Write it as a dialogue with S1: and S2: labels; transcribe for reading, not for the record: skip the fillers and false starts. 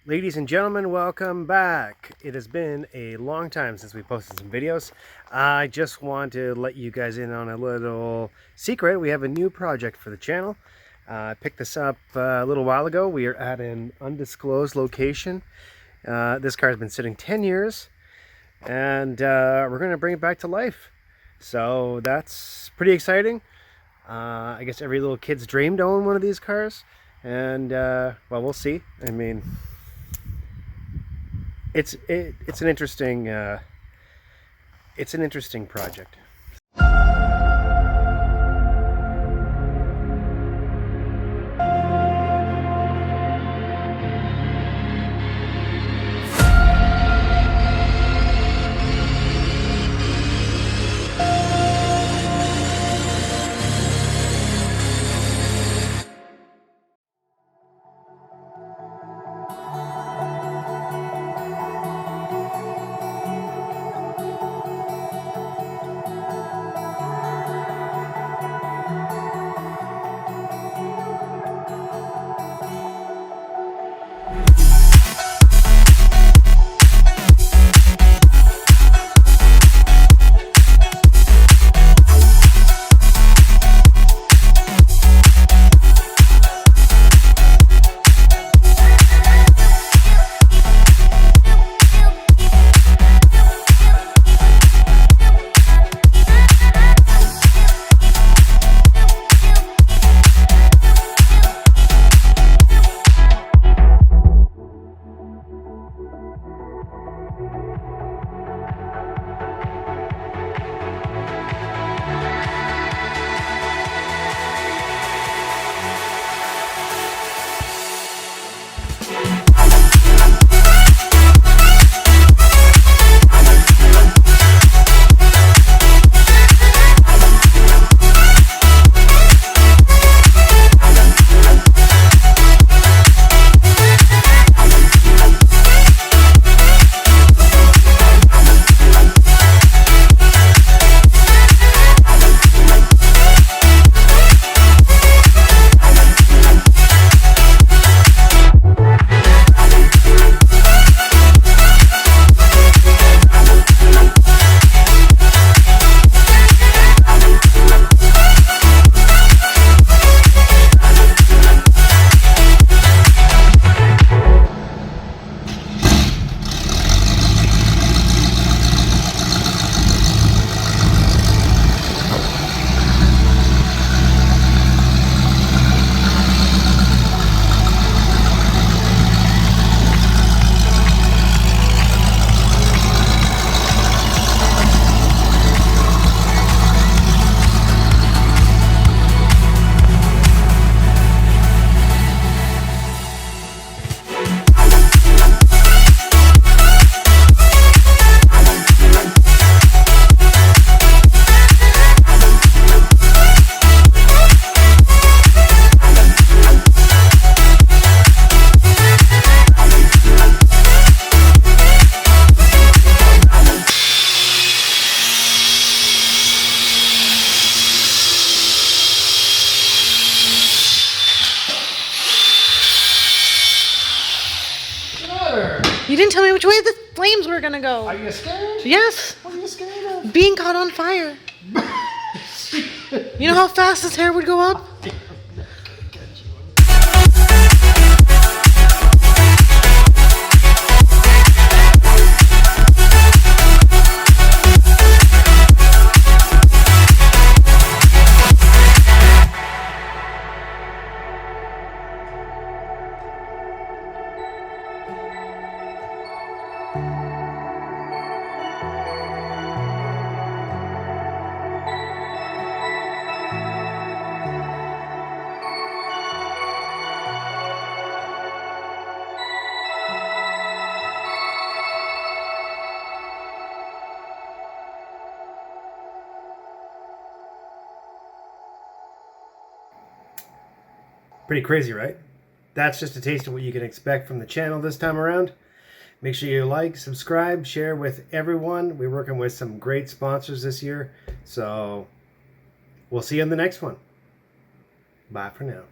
S1: Ladies and gentlemen, welcome back. It has been a long time since we posted some videos. I just want to let you guys in on a little secret. We have a new project for the channel. I picked this up a little while ago. We are at an undisclosed location. This car has been sitting 10 years and we're going to bring it back to life. So that's pretty exciting. I guess every little kid's dream to own one of these cars. And well, we'll see. I mean, it's an interesting project.
S2: You didn't tell me which way the flames were gonna go.
S1: Are you scared?
S2: Yes.
S1: What are you scared of?
S2: Being caught on fire. You know how fast his hair would go up?
S1: Pretty crazy, right? That's just a taste of what you can expect from the channel this time around. Make sure you like, subscribe, share with everyone. We're working with some great sponsors this year. So we'll see you on the next one. Bye for now.